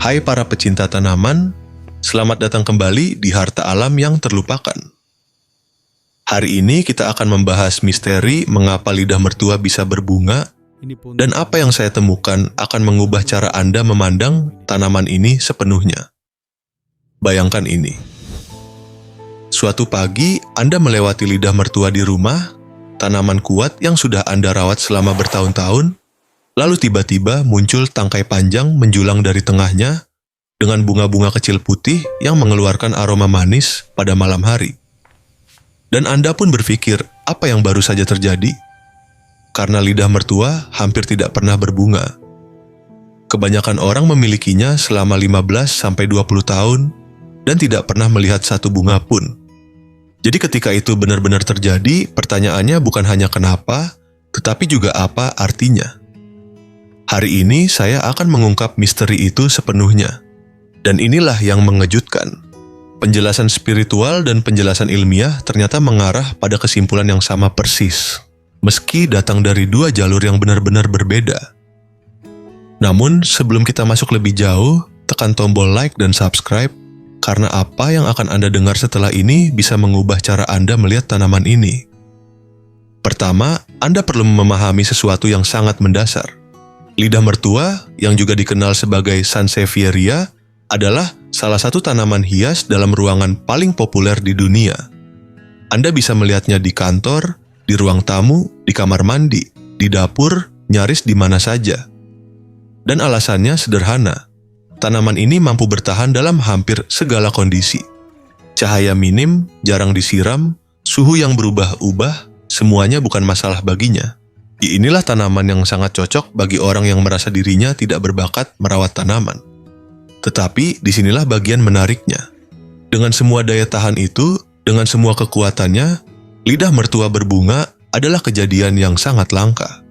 Hai para pecinta tanaman, selamat datang kembali di Harta Alam yang Terlupakan. Hari ini kita akan membahas misteri mengapa lidah mertua bisa berbunga dan apa yang saya temukan akan mengubah cara Anda memandang tanaman ini sepenuhnya. Bayangkan ini. Suatu pagi, Anda melewati lidah mertua di rumah, tanaman kuat yang sudah Anda rawat selama bertahun-tahun, lalu tiba-tiba muncul tangkai panjang menjulang dari tengahnya dengan bunga-bunga kecil putih yang mengeluarkan aroma manis pada malam hari. Dan Anda pun berpikir, apa yang baru saja terjadi? Karena lidah mertua hampir tidak pernah berbunga. Kebanyakan orang memilikinya selama 15-20 tahun dan tidak pernah melihat satu bunga pun. Jadi ketika itu benar-benar terjadi, pertanyaannya bukan hanya kenapa, tetapi juga apa artinya. Hari ini saya akan mengungkap misteri itu sepenuhnya. Dan inilah yang mengejutkan. Penjelasan spiritual dan penjelasan ilmiah ternyata mengarah pada kesimpulan yang sama persis, meski datang dari dua jalur yang benar-benar berbeda. Namun, sebelum kita masuk lebih jauh, tekan tombol like dan subscribe, karena apa yang akan Anda dengar setelah ini bisa mengubah cara Anda melihat tanaman ini. Pertama, Anda perlu memahami sesuatu yang sangat mendasar. Lidah mertua, yang juga dikenal sebagai Sansevieria, adalah salah satu tanaman hias dalam ruangan paling populer di dunia. Anda bisa melihatnya di kantor, di ruang tamu, di kamar mandi, di dapur, nyaris di mana saja. Dan alasannya sederhana. Tanaman ini mampu bertahan dalam hampir segala kondisi. Cahaya minim, jarang disiram, suhu yang berubah-ubah, semuanya bukan masalah baginya. Inilah tanaman yang sangat cocok bagi orang yang merasa dirinya tidak berbakat merawat tanaman. Tetapi disinilah bagian menariknya. Dengan semua daya tahan itu, dengan semua kekuatannya, lidah mertua berbunga adalah kejadian yang sangat langka.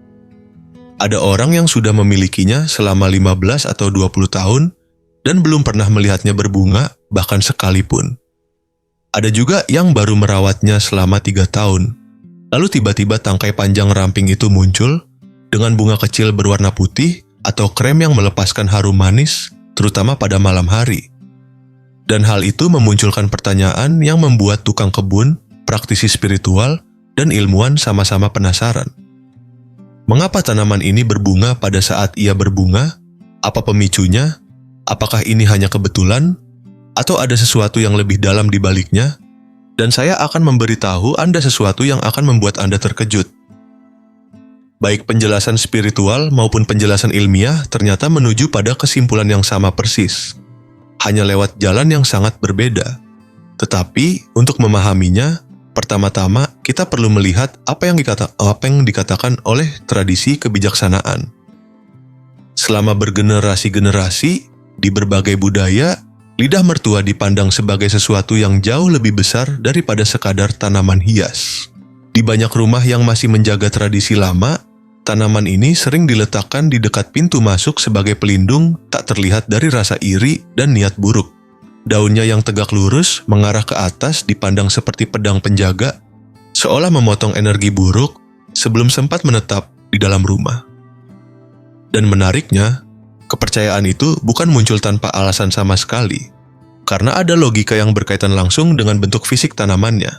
Ada orang yang sudah memilikinya selama 15 atau 20 tahun dan belum pernah melihatnya berbunga bahkan sekalipun. Ada juga yang baru merawatnya selama 3 tahun. Lalu tiba-tiba tangkai panjang ramping itu muncul dengan bunga kecil berwarna putih atau krem yang melepaskan harum manis, terutama pada malam hari. Dan hal itu memunculkan pertanyaan yang membuat tukang kebun, praktisi spiritual, dan ilmuwan sama-sama penasaran. Mengapa tanaman ini berbunga pada saat ia berbunga? Apa pemicunya? Apakah ini hanya kebetulan? Atau ada sesuatu yang lebih dalam di baliknya? Dan saya akan memberitahu Anda sesuatu yang akan membuat Anda terkejut. Baik penjelasan spiritual maupun penjelasan ilmiah ternyata menuju pada kesimpulan yang sama persis. Hanya lewat jalan yang sangat berbeda. Tetapi, untuk memahaminya, pertama-tama kita perlu melihat apa yang dikatakan oleh tradisi kebijaksanaan. Selama bergenerasi-generasi, di berbagai budaya, lidah mertua dipandang sebagai sesuatu yang jauh lebih besar daripada sekadar tanaman hias. Di banyak rumah yang masih menjaga tradisi lama, tanaman ini sering diletakkan di dekat pintu masuk sebagai pelindung tak terlihat dari rasa iri dan niat buruk. Daunnya yang tegak lurus mengarah ke atas dipandang seperti pedang penjaga, seolah memotong energi buruk sebelum sempat menetap di dalam rumah. Dan menariknya, kepercayaan itu bukan muncul tanpa alasan sama sekali, karena ada logika yang berkaitan langsung dengan bentuk fisik tanamannya.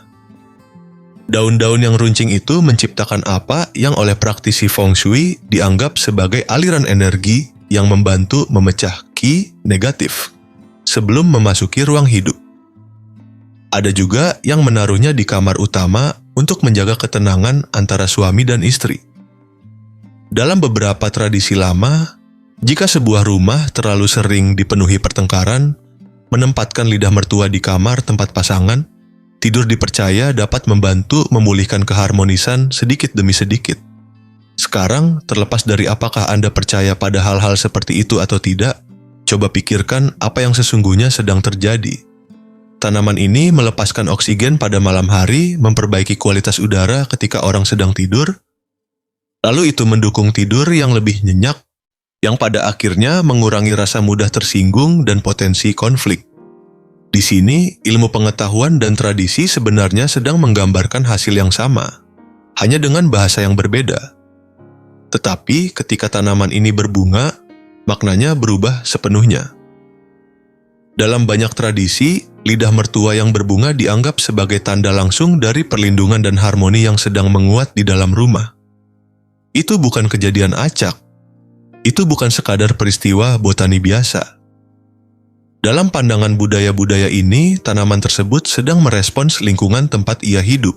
Daun-daun yang runcing itu menciptakan apa yang oleh praktisi feng shui dianggap sebagai aliran energi yang membantu memecah ki negatif sebelum memasuki ruang hidup. Ada juga yang menaruhnya di kamar utama untuk menjaga ketenangan antara suami dan istri. Dalam beberapa tradisi lama, jika sebuah rumah terlalu sering dipenuhi pertengkaran, menempatkan lidah mertua di kamar tempat pasangan, tidur dipercaya dapat membantu memulihkan keharmonisan sedikit demi sedikit. Sekarang, terlepas dari apakah Anda percaya pada hal-hal seperti itu atau tidak, coba pikirkan apa yang sesungguhnya sedang terjadi. Tanaman ini melepaskan oksigen pada malam hari, memperbaiki kualitas udara ketika orang sedang tidur, lalu itu mendukung tidur yang lebih nyenyak, yang pada akhirnya mengurangi rasa mudah tersinggung dan potensi konflik. Di sini, ilmu pengetahuan dan tradisi sebenarnya sedang menggambarkan hasil yang sama, hanya dengan bahasa yang berbeda. Tetapi ketika tanaman ini berbunga, maknanya berubah sepenuhnya. Dalam banyak tradisi, lidah mertua yang berbunga dianggap sebagai tanda langsung dari perlindungan dan harmoni yang sedang menguat di dalam rumah. Itu bukan kejadian acak. Itu bukan sekadar peristiwa botani biasa. Dalam pandangan budaya-budaya ini, tanaman tersebut sedang merespons lingkungan tempat ia hidup.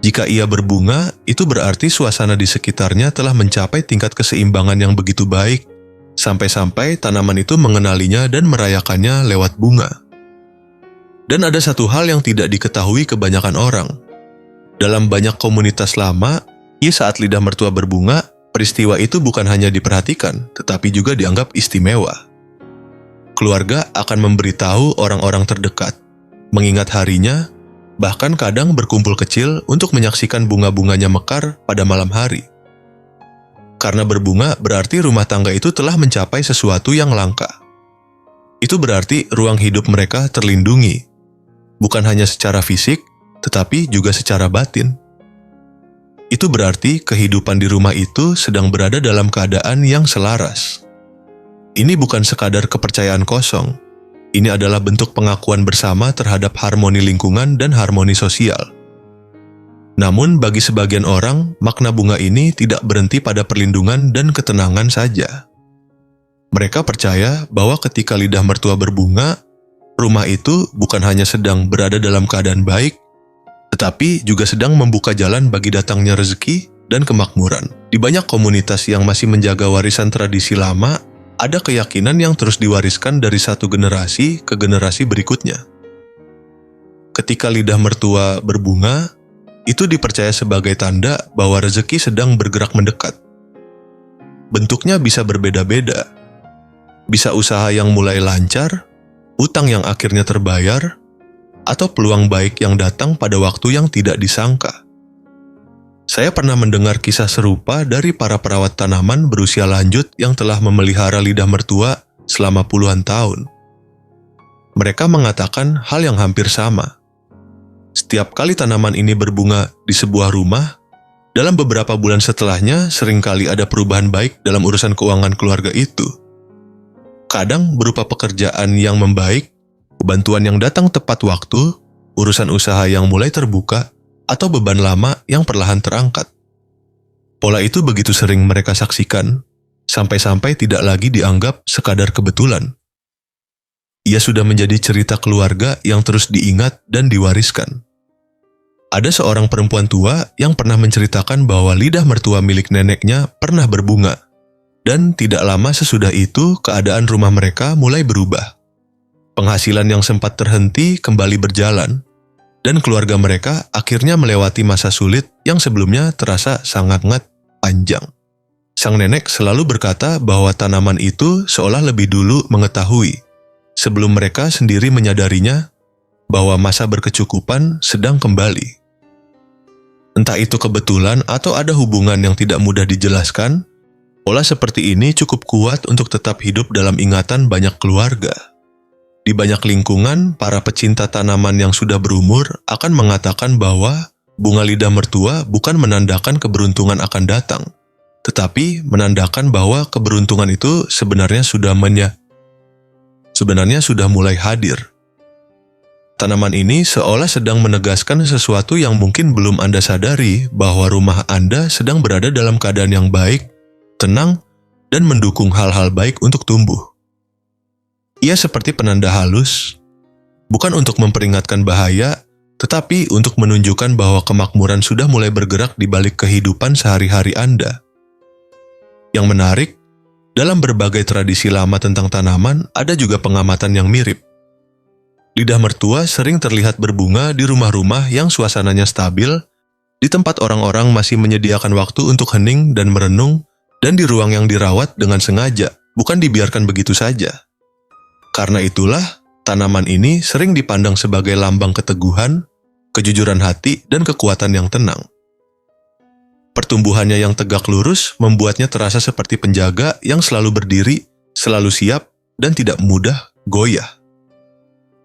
Jika ia berbunga, itu berarti suasana di sekitarnya telah mencapai tingkat keseimbangan yang begitu baik, sampai-sampai tanaman itu mengenalinya dan merayakannya lewat bunga. Dan ada satu hal yang tidak diketahui kebanyakan orang. Dalam banyak komunitas lama, saat lidah mertua berbunga, peristiwa itu bukan hanya diperhatikan, tetapi juga dianggap istimewa. Keluarga akan memberitahu orang-orang terdekat, mengingat harinya, bahkan kadang berkumpul kecil untuk menyaksikan bunga-bunganya mekar pada malam hari. Karena berbunga berarti rumah tangga itu telah mencapai sesuatu yang langka. Itu berarti ruang hidup mereka terlindungi, bukan hanya secara fisik, tetapi juga secara batin. Itu berarti kehidupan di rumah itu sedang berada dalam keadaan yang selaras. Ini bukan sekadar kepercayaan kosong. Ini adalah bentuk pengakuan bersama terhadap harmoni lingkungan dan harmoni sosial. Namun bagi sebagian orang, makna bunga ini tidak berhenti pada perlindungan dan ketenangan saja. Mereka percaya bahwa ketika lidah mertua berbunga, rumah itu bukan hanya sedang berada dalam keadaan baik, tetapi juga sedang membuka jalan bagi datangnya rezeki dan kemakmuran. Di banyak komunitas yang masih menjaga warisan tradisi lama, ada keyakinan yang terus diwariskan dari satu generasi ke generasi berikutnya. Ketika lidah mertua berbunga, itu dipercaya sebagai tanda bahwa rezeki sedang bergerak mendekat. Bentuknya bisa berbeda-beda. Bisa usaha yang mulai lancar, utang yang akhirnya terbayar, atau peluang baik yang datang pada waktu yang tidak disangka. Saya pernah mendengar kisah serupa dari para perawat tanaman berusia lanjut yang telah memelihara lidah mertua selama puluhan tahun. Mereka mengatakan hal yang hampir sama. Setiap kali tanaman ini berbunga di sebuah rumah, dalam beberapa bulan setelahnya seringkali ada perubahan baik dalam urusan keuangan keluarga itu. Kadang berupa pekerjaan yang membaik, bantuan yang datang tepat waktu, urusan usaha yang mulai terbuka, atau beban lama yang perlahan terangkat. Pola itu begitu sering mereka saksikan, sampai-sampai tidak lagi dianggap sekadar kebetulan. Ia sudah menjadi cerita keluarga yang terus diingat dan diwariskan. Ada seorang perempuan tua yang pernah menceritakan bahwa lidah mertua milik neneknya pernah berbunga, dan tidak lama sesudah itu keadaan rumah mereka mulai berubah. Penghasilan yang sempat terhenti kembali berjalan, dan keluarga mereka akhirnya melewati masa sulit yang sebelumnya terasa sangat panjang. Sang nenek selalu berkata bahwa tanaman itu seolah lebih dulu mengetahui, sebelum mereka sendiri menyadarinya, bahwa masa berkecukupan sedang kembali. Entah itu kebetulan atau ada hubungan yang tidak mudah dijelaskan, pola seperti ini cukup kuat untuk tetap hidup dalam ingatan banyak keluarga. Di banyak lingkungan, para pecinta tanaman yang sudah berumur akan mengatakan bahwa bunga lidah mertua bukan menandakan keberuntungan akan datang, tetapi menandakan bahwa keberuntungan itu sebenarnya sudah mulai hadir. Tanaman ini seolah sedang menegaskan sesuatu yang mungkin belum Anda sadari, bahwa rumah Anda sedang berada dalam keadaan yang baik, tenang, dan mendukung hal-hal baik untuk tumbuh. Ia seperti penanda halus, bukan untuk memperingatkan bahaya, tetapi untuk menunjukkan bahwa kemakmuran sudah mulai bergerak di balik kehidupan sehari-hari Anda. Yang menarik, dalam berbagai tradisi lama tentang tanaman, ada juga pengamatan yang mirip. Lidah mertua sering terlihat berbunga di rumah-rumah yang suasananya stabil, di tempat orang-orang masih menyediakan waktu untuk hening dan merenung, dan di ruang yang dirawat dengan sengaja, bukan dibiarkan begitu saja. Karena itulah, tanaman ini sering dipandang sebagai lambang keteguhan, kejujuran hati, dan kekuatan yang tenang. Pertumbuhannya yang tegak lurus membuatnya terasa seperti penjaga yang selalu berdiri, selalu siap, dan tidak mudah goyah.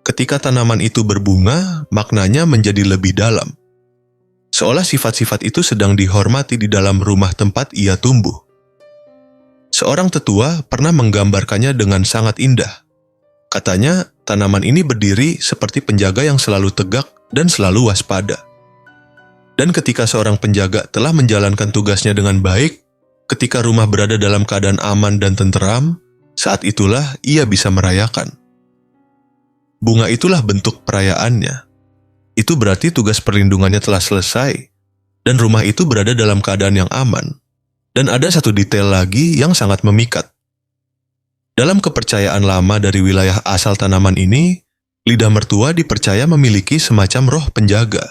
Ketika tanaman itu berbunga, maknanya menjadi lebih dalam. Seolah sifat-sifat itu sedang dihormati di dalam rumah tempat ia tumbuh. Seorang tetua pernah menggambarkannya dengan sangat indah. Katanya, tanaman ini berdiri seperti penjaga yang selalu tegak dan selalu waspada. Dan ketika seorang penjaga telah menjalankan tugasnya dengan baik, ketika rumah berada dalam keadaan aman dan tenteram, saat itulah ia bisa merayakan. Bunga itulah bentuk perayaannya. Itu berarti tugas perlindungannya telah selesai, dan rumah itu berada dalam keadaan yang aman. Dan ada satu detail lagi yang sangat memikat. Dalam kepercayaan lama dari wilayah asal tanaman ini, lidah mertua dipercaya memiliki semacam roh penjaga.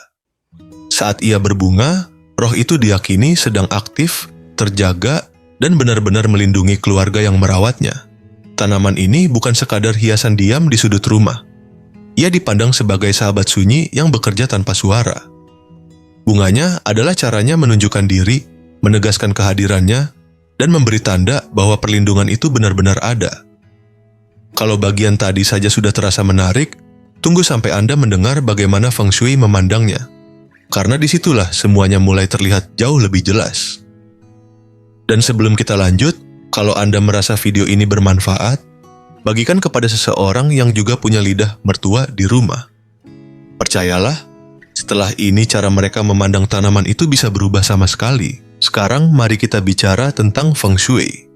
Saat ia berbunga, roh itu diyakini sedang aktif, terjaga, dan benar-benar melindungi keluarga yang merawatnya. Tanaman ini bukan sekadar hiasan diam di sudut rumah. Ia dipandang sebagai sahabat sunyi yang bekerja tanpa suara. Bunganya adalah caranya menunjukkan diri, menegaskan kehadirannya, dan memberi tanda bahwa perlindungan itu benar-benar ada. Kalau bagian tadi saja sudah terasa menarik, tunggu sampai Anda mendengar bagaimana Feng Shui memandangnya. Karena disitulah semuanya mulai terlihat jauh lebih jelas. Dan sebelum kita lanjut, kalau Anda merasa video ini bermanfaat, bagikan kepada seseorang yang juga punya lidah mertua di rumah. Percayalah, setelah ini cara mereka memandang tanaman itu bisa berubah sama sekali. Sekarang mari kita bicara tentang Feng Shui.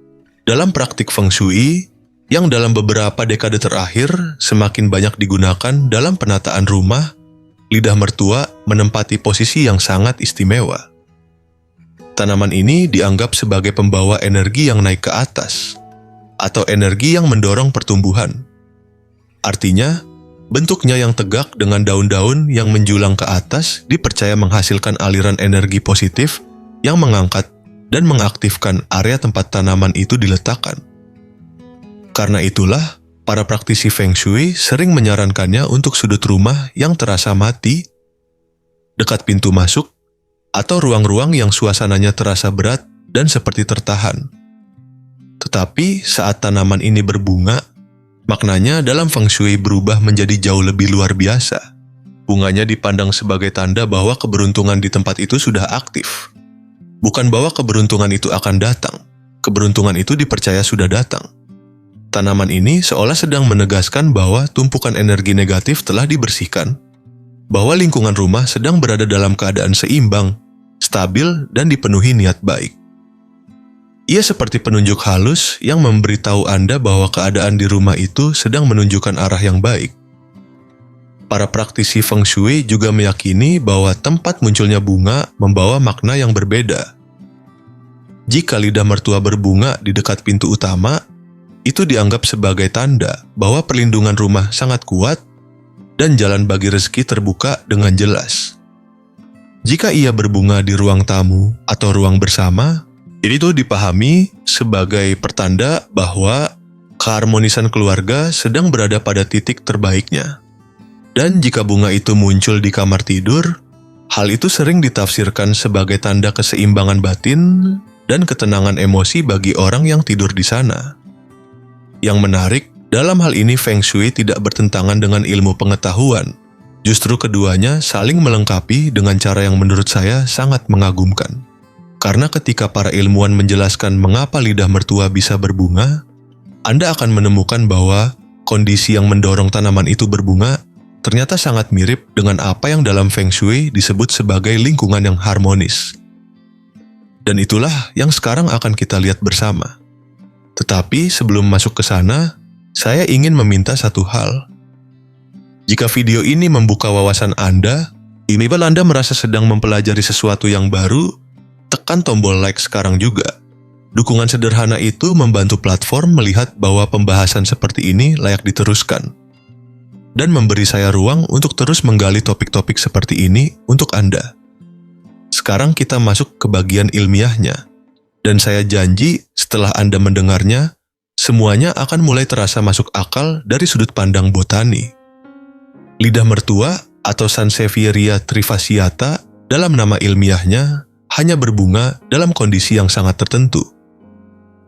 Dalam praktik Feng Shui, yang dalam beberapa dekade terakhir semakin banyak digunakan dalam penataan rumah, lidah mertua menempati posisi yang sangat istimewa. Tanaman ini dianggap sebagai pembawa energi yang naik ke atas, atau energi yang mendorong pertumbuhan. Artinya, bentuknya yang tegak dengan daun-daun yang menjulang ke atas dipercaya menghasilkan aliran energi positif yang mengangkat dan mengaktifkan area tempat tanaman itu diletakkan. Karena itulah, para praktisi Feng Shui sering menyarankannya untuk sudut rumah yang terasa mati, dekat pintu masuk, atau ruang-ruang yang suasananya terasa berat dan seperti tertahan. Tetapi saat tanaman ini berbunga, maknanya dalam Feng Shui berubah menjadi jauh lebih luar biasa. Bunganya dipandang sebagai tanda bahwa keberuntungan di tempat itu sudah aktif. Bukan bahwa keberuntungan itu akan datang, keberuntungan itu dipercaya sudah datang. Tanaman ini seolah sedang menegaskan bahwa tumpukan energi negatif telah dibersihkan, bahwa lingkungan rumah sedang berada dalam keadaan seimbang, stabil, dan dipenuhi niat baik. Ia seperti penunjuk halus yang memberitahu Anda bahwa keadaan di rumah itu sedang menunjukkan arah yang baik. Para praktisi Feng Shui juga meyakini bahwa tempat munculnya bunga membawa makna yang berbeda. Jika lidah mertua berbunga di dekat pintu utama, itu dianggap sebagai tanda bahwa perlindungan rumah sangat kuat dan jalan bagi rezeki terbuka dengan jelas. Jika ia berbunga di ruang tamu atau ruang bersama, itu dipahami sebagai pertanda bahwa keharmonisan keluarga sedang berada pada titik terbaiknya. Dan jika bunga itu muncul di kamar tidur, hal itu sering ditafsirkan sebagai tanda keseimbangan batin dan ketenangan emosi bagi orang yang tidur di sana. Yang menarik, dalam hal ini Feng Shui tidak bertentangan dengan ilmu pengetahuan. Justru keduanya saling melengkapi dengan cara yang menurut saya sangat mengagumkan. Karena ketika para ilmuwan menjelaskan mengapa lidah mertua bisa berbunga, Anda akan menemukan bahwa kondisi yang mendorong tanaman itu berbunga ternyata sangat mirip dengan apa yang dalam Feng Shui disebut sebagai lingkungan yang harmonis. Dan itulah yang sekarang akan kita lihat bersama. Tetapi sebelum masuk ke sana, saya ingin meminta satu hal. Jika video ini membuka wawasan Anda, minimal Anda merasa sedang mempelajari sesuatu yang baru, tekan tombol like sekarang juga. Dukungan sederhana itu membantu platform melihat bahwa pembahasan seperti ini layak diteruskan, dan memberi saya ruang untuk terus menggali topik-topik seperti ini untuk Anda. Sekarang kita masuk ke bagian ilmiahnya, dan saya janji setelah Anda mendengarnya, semuanya akan mulai terasa masuk akal dari sudut pandang botani. Lidah mertua atau Sansevieria trifasciata dalam nama ilmiahnya hanya berbunga dalam kondisi yang sangat tertentu.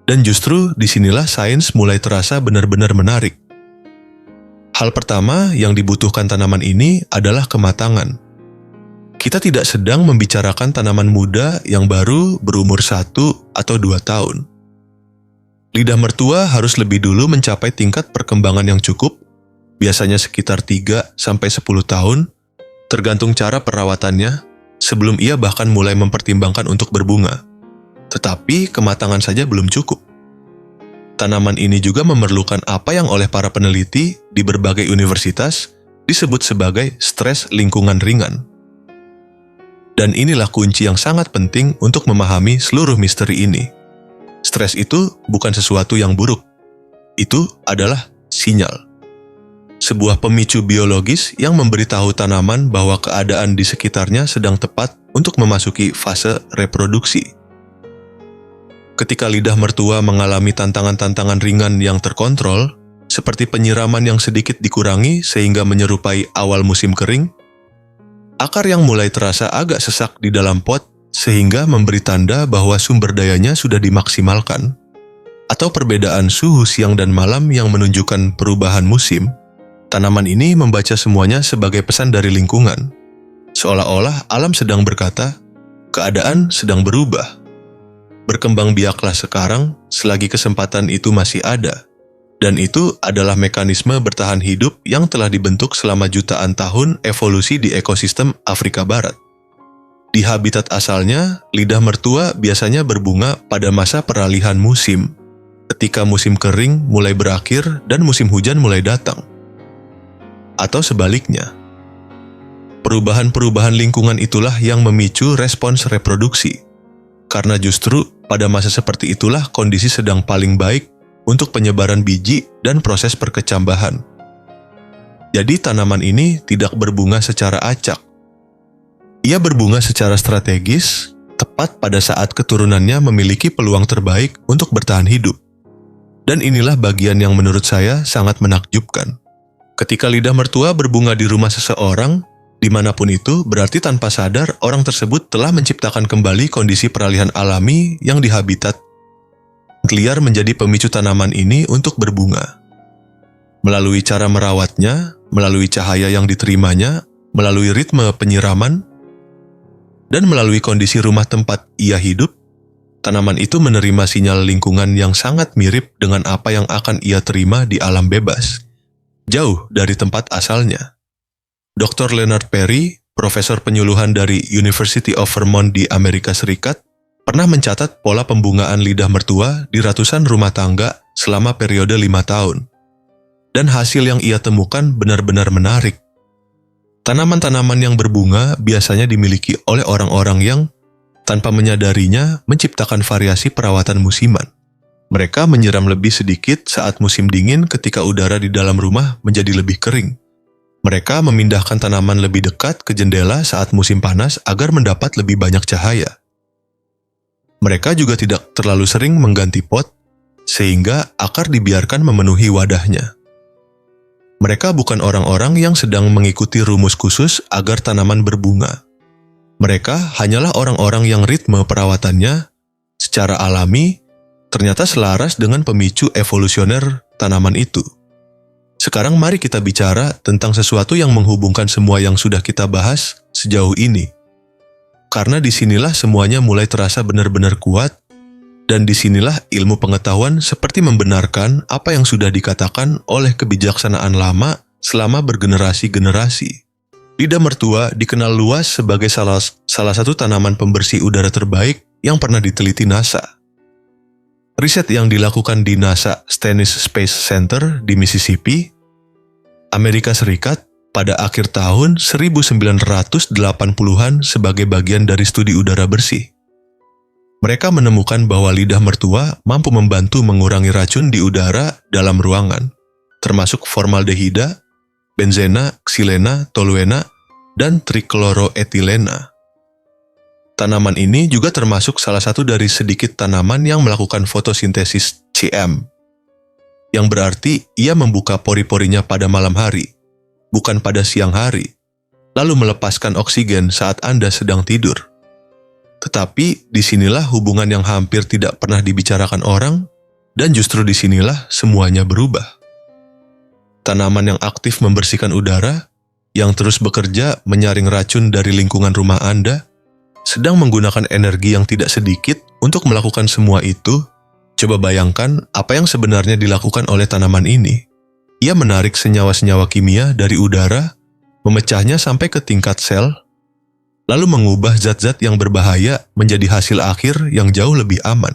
Dan justru disinilah sains mulai terasa benar-benar menarik. Hal pertama yang dibutuhkan tanaman ini adalah kematangan. Kita tidak sedang membicarakan tanaman muda yang baru berumur 1 atau 2 tahun. Lidah mertua harus lebih dulu mencapai tingkat perkembangan yang cukup, biasanya sekitar 3-10 tahun, tergantung cara perawatannya, sebelum ia bahkan mulai mempertimbangkan untuk berbunga. Tetapi kematangan saja belum cukup. Tanaman ini juga memerlukan apa yang oleh para peneliti di berbagai universitas disebut sebagai stres lingkungan ringan. Dan inilah kunci yang sangat penting untuk memahami seluruh misteri ini. Stres itu bukan sesuatu yang buruk. Itu adalah sinyal. Sebuah pemicu biologis yang memberitahu tanaman bahwa keadaan di sekitarnya sedang tepat untuk memasuki fase reproduksi. Ketika lidah mertua mengalami tantangan-tantangan ringan yang terkontrol, seperti penyiraman yang sedikit dikurangi sehingga menyerupai awal musim kering, akar yang mulai terasa agak sesak di dalam pot sehingga memberi tanda bahwa sumber dayanya sudah dimaksimalkan, atau perbedaan suhu siang dan malam yang menunjukkan perubahan musim, tanaman ini membaca semuanya sebagai pesan dari lingkungan. Seolah-olah alam sedang berkata, keadaan sedang berubah. Berkembang biaklah sekarang selagi kesempatan itu masih ada. Dan itu adalah mekanisme bertahan hidup yang telah dibentuk selama jutaan tahun evolusi di ekosistem Afrika Barat. Di habitat asalnya, lidah mertua biasanya berbunga pada masa peralihan musim, ketika musim kering mulai berakhir dan musim hujan mulai datang. Atau sebaliknya. Perubahan-perubahan lingkungan itulah yang memicu respons reproduksi. Karena justru pada masa seperti itulah kondisi sedang paling baik untuk penyebaran biji dan proses perkecambahan. Jadi tanaman ini tidak berbunga secara acak. Ia berbunga secara strategis, tepat pada saat keturunannya memiliki peluang terbaik untuk bertahan hidup. Dan inilah bagian yang menurut saya sangat menakjubkan. Ketika lidah mertua berbunga di rumah seseorang, dimanapun itu berarti tanpa sadar orang tersebut telah menciptakan kembali kondisi peralihan alami yang di habitat liar menjadi pemicu tanaman ini untuk berbunga. Melalui cara merawatnya, melalui cahaya yang diterimanya, melalui ritme penyiraman, dan melalui kondisi rumah tempat ia hidup, tanaman itu menerima sinyal lingkungan yang sangat mirip dengan apa yang akan ia terima di alam bebas, jauh dari tempat asalnya. Dr. Leonard Perry, profesor penyuluhan dari University of Vermont di Amerika Serikat, pernah mencatat pola pembungaan lidah mertua di ratusan rumah tangga selama periode 5 tahun. Dan hasil yang ia temukan benar-benar menarik. Tanaman-tanaman yang berbunga biasanya dimiliki oleh orang-orang yang, tanpa menyadarinya, menciptakan variasi perawatan musiman. Mereka menyiram lebih sedikit saat musim dingin ketika udara di dalam rumah menjadi lebih kering. Mereka memindahkan tanaman lebih dekat ke jendela saat musim panas agar mendapat lebih banyak cahaya. Mereka juga tidak terlalu sering mengganti pot, sehingga akar dibiarkan memenuhi wadahnya. Mereka bukan orang-orang yang sedang mengikuti rumus khusus agar tanaman berbunga. Mereka hanyalah orang-orang yang ritme perawatannya secara alami ternyata selaras dengan pemicu evolusioner tanaman itu. Sekarang mari kita bicara tentang sesuatu yang menghubungkan semua yang sudah kita bahas sejauh ini. Karena disinilah semuanya mulai terasa benar-benar kuat, dan disinilah ilmu pengetahuan seperti membenarkan apa yang sudah dikatakan oleh kebijaksanaan lama selama bergenerasi-generasi. Lidah mertua dikenal luas sebagai salah satu tanaman pembersih udara terbaik yang pernah diteliti NASA. Riset yang dilakukan di NASA Stennis Space Center di Mississippi, Amerika Serikat, pada akhir tahun 1980-an sebagai bagian dari studi udara bersih. Mereka menemukan bahwa lidah mertua mampu membantu mengurangi racun di udara dalam ruangan, termasuk formaldehida, benzena, xilena, toluena, dan trikloroetilena. Tanaman ini juga termasuk salah satu dari sedikit tanaman yang melakukan fotosintesis CM, yang berarti ia membuka pori-porinya pada malam hari, bukan pada siang hari, lalu melepaskan oksigen saat Anda sedang tidur. Tetapi disinilah hubungan yang hampir tidak pernah dibicarakan orang, dan justru disinilah semuanya berubah. Tanaman yang aktif membersihkan udara, yang terus bekerja menyaring racun dari lingkungan rumah Anda, sedang menggunakan energi yang tidak sedikit untuk melakukan semua itu, Coba bayangkan apa yang sebenarnya dilakukan oleh tanaman ini. Ia menarik senyawa-senyawa kimia dari udara, memecahnya sampai ke tingkat sel, lalu mengubah zat-zat yang berbahaya menjadi hasil akhir yang jauh lebih aman.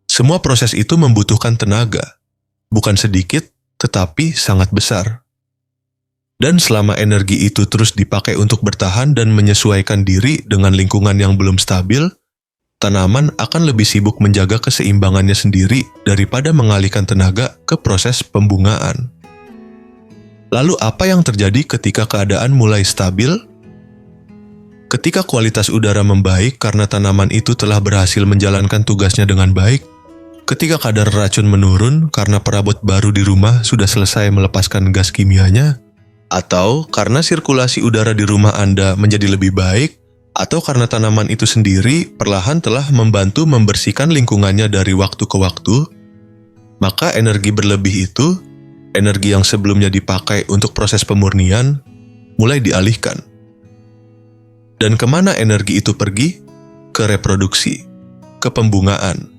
Semua proses itu membutuhkan tenaga, bukan sedikit, tetapi sangat besar. Dan selama energi itu terus dipakai untuk bertahan dan menyesuaikan diri dengan lingkungan yang belum stabil, tanaman akan lebih sibuk menjaga keseimbangannya sendiri daripada mengalihkan tenaga ke proses pembungaan. Lalu apa yang terjadi ketika keadaan mulai stabil? Ketika kualitas udara membaik karena tanaman itu telah berhasil menjalankan tugasnya dengan baik, ketika kadar racun menurun karena perabot baru di rumah sudah selesai melepaskan gas kimianya, atau karena sirkulasi udara di rumah Anda menjadi lebih baik, atau karena tanaman itu sendiri perlahan telah membantu membersihkan lingkungannya dari waktu ke waktu, maka energi berlebih itu, energi yang sebelumnya dipakai untuk proses pemurnian, mulai dialihkan. Dan kemana energi itu pergi? Ke reproduksi, ke pembungaan.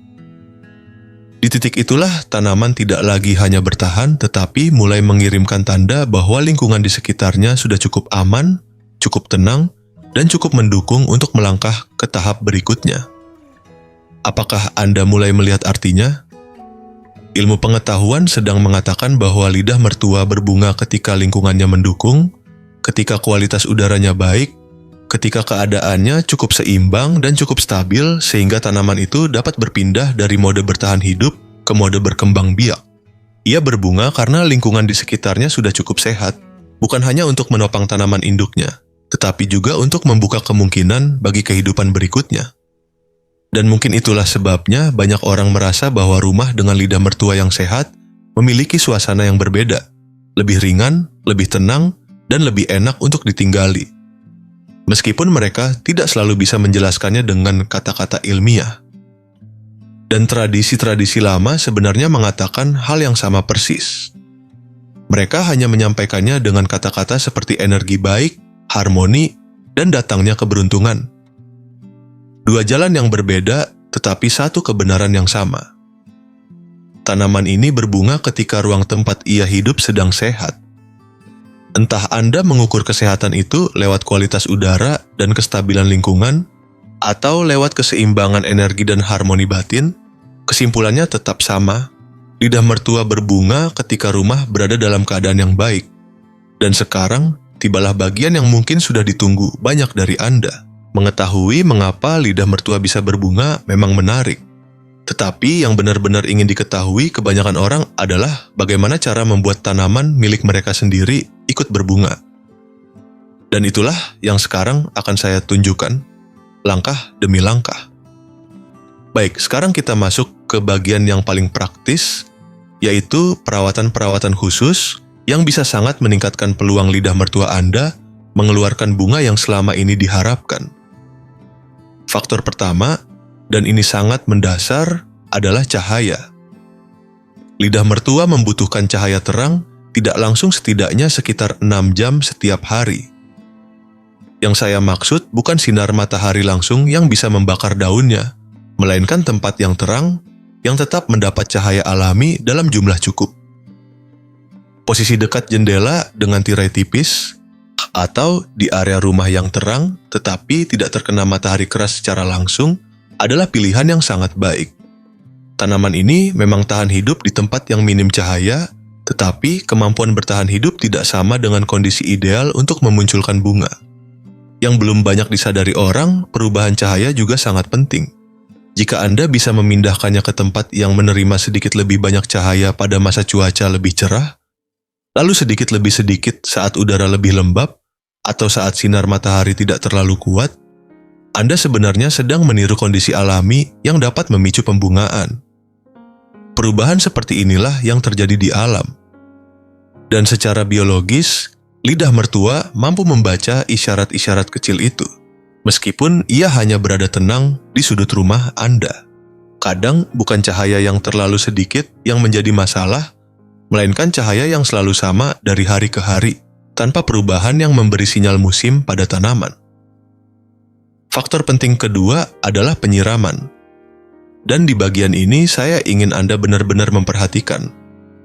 Di titik itulah tanaman tidak lagi hanya bertahan, tetapi mulai mengirimkan tanda bahwa lingkungan di sekitarnya sudah cukup aman, cukup tenang, dan cukup mendukung untuk melangkah ke tahap berikutnya. Apakah Anda mulai melihat artinya? Ilmu pengetahuan sedang mengatakan bahwa lidah mertua berbunga ketika lingkungannya mendukung, ketika kualitas udaranya baik, ketika keadaannya cukup seimbang dan cukup stabil sehingga tanaman itu dapat berpindah dari mode bertahan hidup ke mode berkembang biak. Ia berbunga karena lingkungan di sekitarnya sudah cukup sehat, bukan hanya untuk menopang tanaman induknya, tetapi juga untuk membuka kemungkinan bagi kehidupan berikutnya. Dan mungkin itulah sebabnya banyak orang merasa bahwa rumah dengan lidah mertua yang sehat memiliki suasana yang berbeda, lebih ringan, lebih tenang, dan lebih enak untuk ditinggali. Meskipun mereka tidak selalu bisa menjelaskannya dengan kata-kata ilmiah. Dan tradisi-tradisi lama sebenarnya mengatakan hal yang sama persis. Mereka hanya menyampaikannya dengan kata-kata seperti energi baik, harmoni, dan datangnya keberuntungan. Dua jalan yang berbeda, tetapi satu kebenaran yang sama. Tanaman ini berbunga ketika ruang tempat ia hidup sedang sehat. Entah Anda mengukur kesehatan itu lewat kualitas udara dan kestabilan lingkungan, atau lewat keseimbangan energi dan harmoni batin, kesimpulannya tetap sama. Lidah mertua berbunga ketika rumah berada dalam keadaan yang baik. Dan sekarang, tibalah bagian yang mungkin sudah ditunggu banyak dari Anda. Mengetahui mengapa lidah mertua bisa berbunga memang menarik. Tetapi yang benar-benar ingin diketahui kebanyakan orang adalah bagaimana cara membuat tanaman milik mereka sendiri ikut berbunga. Dan itulah yang sekarang akan saya tunjukkan, langkah demi langkah. Baik, sekarang kita masuk ke bagian yang paling praktis, yaitu perawatan-perawatan khusus yang bisa sangat meningkatkan peluang lidah mertua Anda mengeluarkan bunga yang selama ini diharapkan. Faktor pertama, dan ini sangat mendasar, adalah cahaya. Lidah mertua membutuhkan cahaya terang tidak langsung setidaknya sekitar 6 jam setiap hari. Yang saya maksud bukan sinar matahari langsung yang bisa membakar daunnya, melainkan tempat yang terang yang tetap mendapat cahaya alami dalam jumlah cukup. Posisi dekat jendela dengan tirai tipis, atau di area rumah yang terang tetapi tidak terkena matahari keras secara langsung adalah pilihan yang sangat baik. Tanaman ini memang tahan hidup di tempat yang minim cahaya, tetapi kemampuan bertahan hidup tidak sama dengan kondisi ideal untuk memunculkan bunga. Yang belum banyak disadari orang, perubahan cahaya juga sangat penting. Jika Anda bisa memindahkannya ke tempat yang menerima sedikit lebih banyak cahaya pada masa cuaca lebih cerah, lalu sedikit lebih sedikit saat udara lebih lembab, atau saat sinar matahari tidak terlalu kuat, Anda sebenarnya sedang meniru kondisi alami yang dapat memicu pembungaan. Perubahan seperti inilah yang terjadi di alam. Dan secara biologis, lidah mertua mampu membaca isyarat-isyarat kecil itu, meskipun ia hanya berada tenang di sudut rumah Anda. Kadang bukan cahaya yang terlalu sedikit yang menjadi masalah, melainkan cahaya yang selalu sama dari hari ke hari, tanpa perubahan yang memberi sinyal musim pada tanaman. Faktor penting kedua adalah penyiraman. Dan di bagian ini saya ingin Anda benar-benar memperhatikan,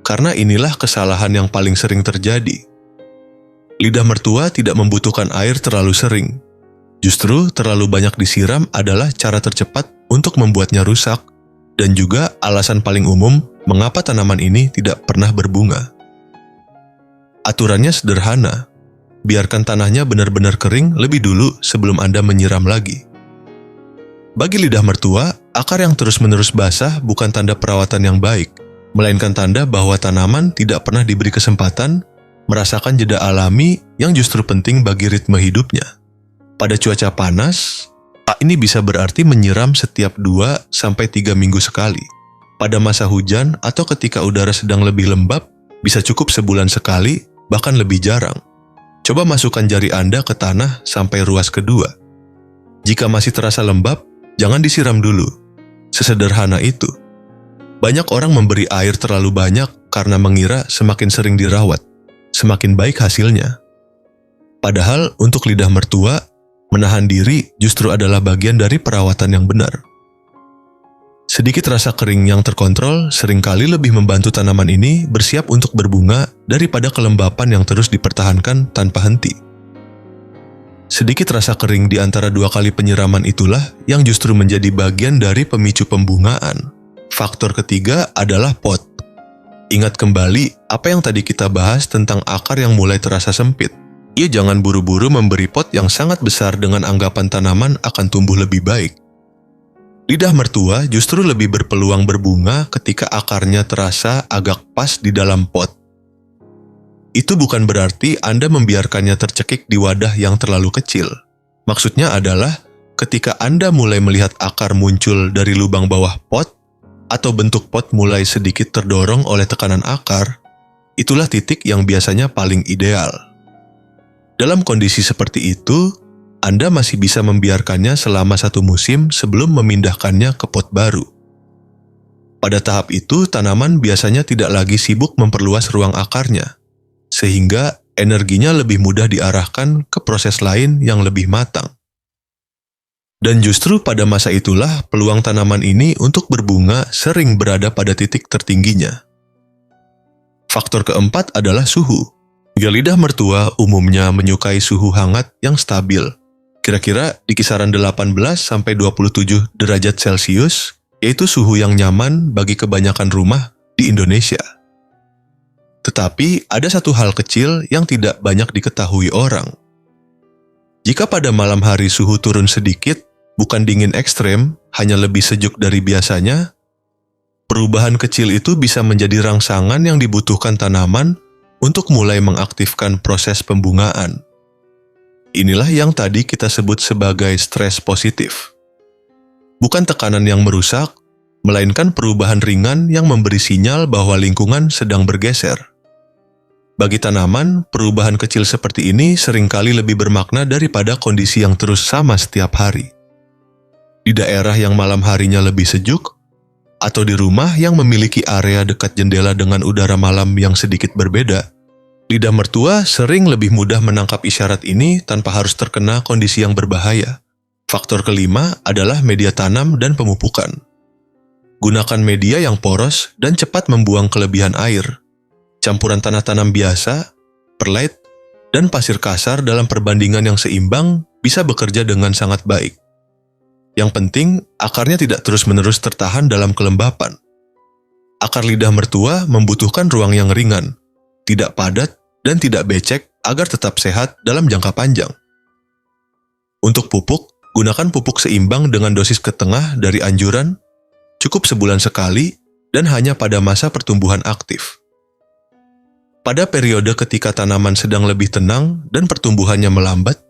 karena inilah kesalahan yang paling sering terjadi. Lidah mertua tidak membutuhkan air terlalu sering. Justru terlalu banyak disiram adalah cara tercepat untuk membuatnya rusak, dan juga alasan paling umum mengapa tanaman ini tidak pernah berbunga. Aturannya sederhana, biarkan tanahnya benar-benar kering lebih dulu sebelum Anda menyiram lagi. Bagi lidah mertua, akar yang terus-menerus basah bukan tanda perawatan yang baik, melainkan tanda bahwa tanaman tidak pernah diberi kesempatan merasakan jeda alami yang justru penting bagi ritme hidupnya. Pada cuaca panas, ini bisa berarti menyiram setiap 2-3 minggu sekali. Pada masa hujan atau ketika udara sedang lebih lembab, bisa cukup sebulan sekali, bahkan lebih jarang. Coba masukkan jari Anda ke tanah sampai ruas kedua. Jika masih terasa lembab, jangan disiram dulu. Sesederhana itu. Banyak orang memberi air terlalu banyak karena mengira semakin sering dirawat, semakin baik hasilnya. Padahal untuk lidah mertua, menahan diri justru adalah bagian dari perawatan yang benar. Sedikit rasa kering yang terkontrol seringkali lebih membantu tanaman ini bersiap untuk berbunga daripada kelembapan yang terus dipertahankan tanpa henti. Sedikit rasa kering di antara 2 kali penyiraman itulah yang justru menjadi bagian dari pemicu pembungaan. Faktor ketiga adalah pot. Ingat kembali apa yang tadi kita bahas tentang akar yang mulai terasa sempit. Ia jangan buru-buru memberi pot yang sangat besar dengan anggapan tanaman akan tumbuh lebih baik. Lidah mertua justru lebih berpeluang berbunga ketika akarnya terasa agak pas di dalam pot. Itu bukan berarti Anda membiarkannya tercekik di wadah yang terlalu kecil. Maksudnya adalah ketika Anda mulai melihat akar muncul dari lubang bawah pot, atau bentuk pot mulai sedikit terdorong oleh tekanan akar, itulah titik yang biasanya paling ideal. Dalam kondisi seperti itu, Anda masih bisa membiarkannya selama 1 musim sebelum memindahkannya ke pot baru. Pada tahap itu, tanaman biasanya tidak lagi sibuk memperluas ruang akarnya, sehingga energinya lebih mudah diarahkan ke proses lain yang lebih matang. Dan justru pada masa itulah peluang tanaman ini untuk berbunga sering berada pada titik tertingginya. Faktor keempat adalah suhu. Lidah mertua umumnya menyukai suhu hangat yang stabil, kira-kira di kisaran 18-27 derajat Celcius, yaitu suhu yang nyaman bagi kebanyakan rumah di Indonesia. Tetapi ada satu hal kecil yang tidak banyak diketahui orang. Jika pada malam hari suhu turun sedikit, bukan dingin ekstrem, hanya lebih sejuk dari biasanya, perubahan kecil itu bisa menjadi rangsangan yang dibutuhkan tanaman untuk mulai mengaktifkan proses pembungaan. Inilah yang tadi kita sebut sebagai stres positif. Bukan tekanan yang merusak, melainkan perubahan ringan yang memberi sinyal bahwa lingkungan sedang bergeser. Bagi tanaman, perubahan kecil seperti ini seringkali lebih bermakna daripada kondisi yang terus sama setiap hari. Di daerah yang malam harinya lebih sejuk, atau di rumah yang memiliki area dekat jendela dengan udara malam yang sedikit berbeda, lidah mertua sering lebih mudah menangkap isyarat ini tanpa harus terkena kondisi yang berbahaya. Faktor kelima adalah media tanam dan pemupukan. Gunakan media yang poros dan cepat membuang kelebihan air. Campuran tanah tanam biasa, perlite, dan pasir kasar dalam perbandingan yang seimbang bisa bekerja dengan sangat baik. Yang penting, akarnya tidak terus-menerus tertahan dalam kelembapan. Akar lidah mertua membutuhkan ruang yang ringan, tidak padat, dan tidak becek agar tetap sehat dalam jangka panjang. Untuk pupuk, gunakan pupuk seimbang dengan dosis ketengah dari anjuran, cukup sebulan sekali, dan hanya pada masa pertumbuhan aktif. Pada periode ketika tanaman sedang lebih tenang dan pertumbuhannya melambat,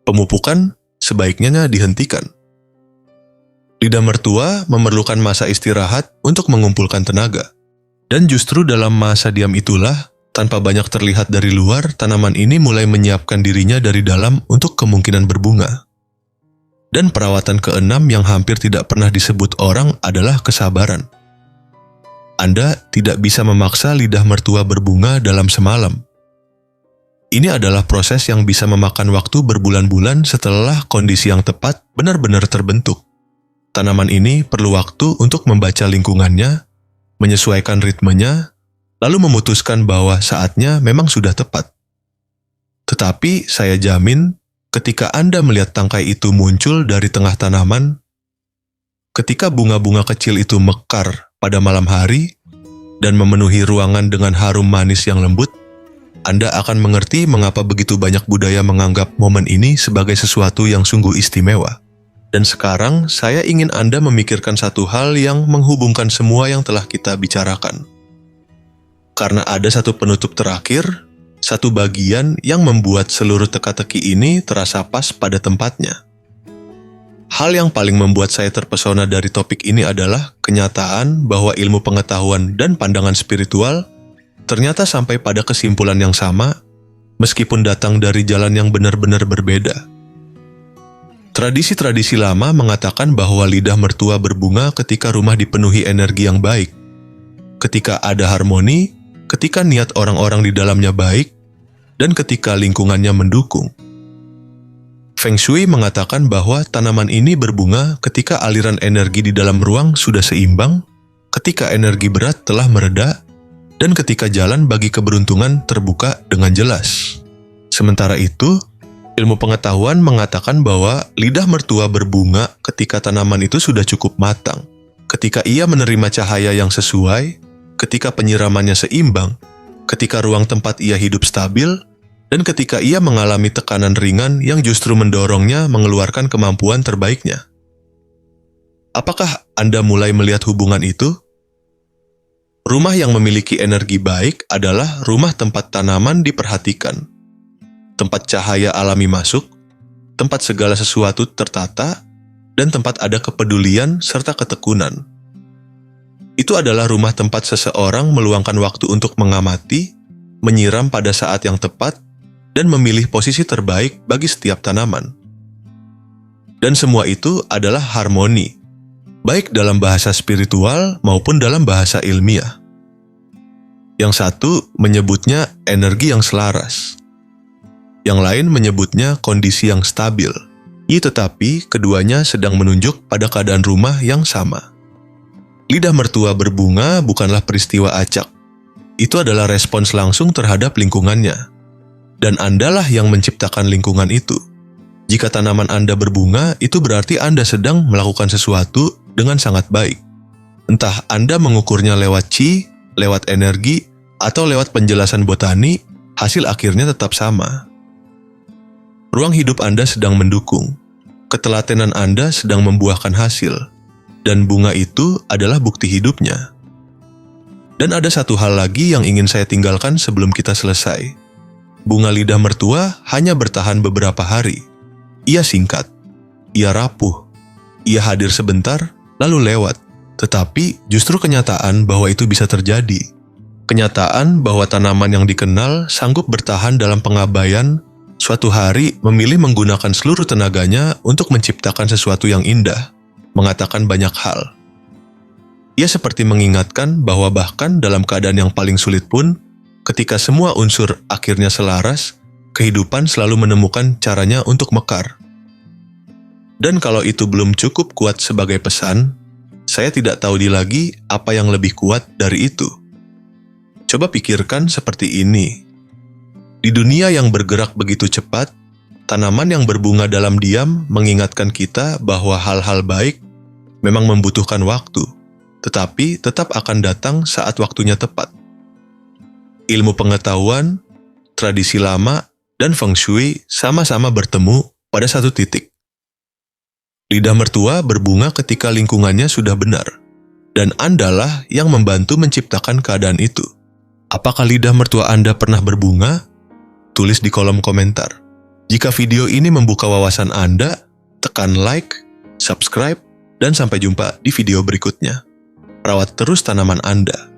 pemupukan sebaiknya dihentikan. Lidah mertua memerlukan masa istirahat untuk mengumpulkan tenaga. Dan justru dalam masa diam itulah, tanpa banyak terlihat dari luar, tanaman ini mulai menyiapkan dirinya dari dalam untuk kemungkinan berbunga. Dan perawatan keenam yang hampir tidak pernah disebut orang adalah kesabaran. Anda tidak bisa memaksa lidah mertua berbunga dalam semalam. Ini adalah proses yang bisa memakan waktu berbulan-bulan setelah kondisi yang tepat benar-benar terbentuk. Tanaman ini perlu waktu untuk membaca lingkungannya, menyesuaikan ritmenya, lalu memutuskan bahwa saatnya memang sudah tepat. Tetapi saya jamin, ketika Anda melihat tangkai itu muncul dari tengah tanaman, ketika bunga-bunga kecil itu mekar pada malam hari dan memenuhi ruangan dengan harum manis yang lembut, Anda akan mengerti mengapa begitu banyak budaya menganggap momen ini sebagai sesuatu yang sungguh istimewa. Dan sekarang saya ingin Anda memikirkan satu hal yang menghubungkan semua yang telah kita bicarakan. Karena ada satu penutup terakhir, satu bagian yang membuat seluruh teka-teki ini terasa pas pada tempatnya. Hal yang paling membuat saya terpesona dari topik ini adalah kenyataan bahwa ilmu pengetahuan dan pandangan spiritual ternyata sampai pada kesimpulan yang sama, meskipun datang dari jalan yang benar-benar berbeda. Tradisi-tradisi lama mengatakan bahwa lidah mertua berbunga ketika rumah dipenuhi energi yang baik, ketika ada harmoni, ketika niat orang-orang di dalamnya baik, dan ketika lingkungannya mendukung. Feng Shui mengatakan bahwa tanaman ini berbunga ketika aliran energi di dalam ruang sudah seimbang, ketika energi berat telah mereda, dan ketika jalan bagi keberuntungan terbuka dengan jelas. Sementara itu, ilmu pengetahuan mengatakan bahwa lidah mertua berbunga ketika tanaman itu sudah cukup matang, ketika ia menerima cahaya yang sesuai, ketika penyiramannya seimbang, ketika ruang tempat ia hidup stabil, dan ketika ia mengalami tekanan ringan yang justru mendorongnya mengeluarkan kemampuan terbaiknya. Apakah Anda mulai melihat hubungan itu? Rumah yang memiliki energi baik adalah rumah tempat tanaman diperhatikan, tempat cahaya alami masuk, tempat segala sesuatu tertata, dan tempat ada kepedulian serta ketekunan. Itu adalah rumah tempat seseorang meluangkan waktu untuk mengamati, menyiram pada saat yang tepat, dan memilih posisi terbaik bagi setiap tanaman. Dan semua itu adalah harmoni, baik dalam bahasa spiritual maupun dalam bahasa ilmiah. Yang satu menyebutnya energi yang selaras, yang lain menyebutnya kondisi yang stabil. Tetapi keduanya sedang menunjuk pada keadaan rumah yang sama. Lidah mertua berbunga bukanlah peristiwa acak. Itu adalah respons langsung terhadap lingkungannya. Dan Andalah yang menciptakan lingkungan itu. Jika tanaman Anda berbunga, itu berarti Anda sedang melakukan sesuatu dengan sangat baik. Entah Anda mengukurnya lewat qi, lewat energi, atau lewat penjelasan botani, hasil akhirnya tetap sama. Ruang hidup Anda sedang mendukung. Ketelatenan Anda sedang membuahkan hasil. Dan bunga itu adalah bukti hidupnya. Dan ada satu hal lagi yang ingin saya tinggalkan sebelum kita selesai. Bunga lidah mertua hanya bertahan beberapa hari. Ia singkat, ia rapuh, ia hadir sebentar, lalu lewat. Tetapi justru kenyataan bahwa itu bisa terjadi. Kenyataan bahwa tanaman yang dikenal sanggup bertahan dalam pengabaian, suatu hari memilih menggunakan seluruh tenaganya untuk menciptakan sesuatu yang indah, mengatakan banyak hal. Ia seperti mengingatkan bahwa bahkan dalam keadaan yang paling sulit pun, ketika semua unsur akhirnya selaras, kehidupan selalu menemukan caranya untuk mekar. Dan kalau itu belum cukup kuat sebagai pesan, saya tidak tahu lagi apa yang lebih kuat dari itu. Coba pikirkan seperti ini. Di dunia yang bergerak begitu cepat, tanaman yang berbunga dalam diam mengingatkan kita bahwa hal-hal baik memang membutuhkan waktu, tetapi tetap akan datang saat waktunya tepat. Ilmu pengetahuan, tradisi lama, dan feng shui sama-sama bertemu pada satu titik. Lidah mertua berbunga ketika lingkungannya sudah benar, dan Andalah yang membantu menciptakan keadaan itu. Apakah lidah mertua Anda pernah berbunga? Tulis di kolom komentar. Jika video ini membuka wawasan Anda, tekan like, subscribe, dan sampai jumpa di video berikutnya. Rawat terus tanaman Anda.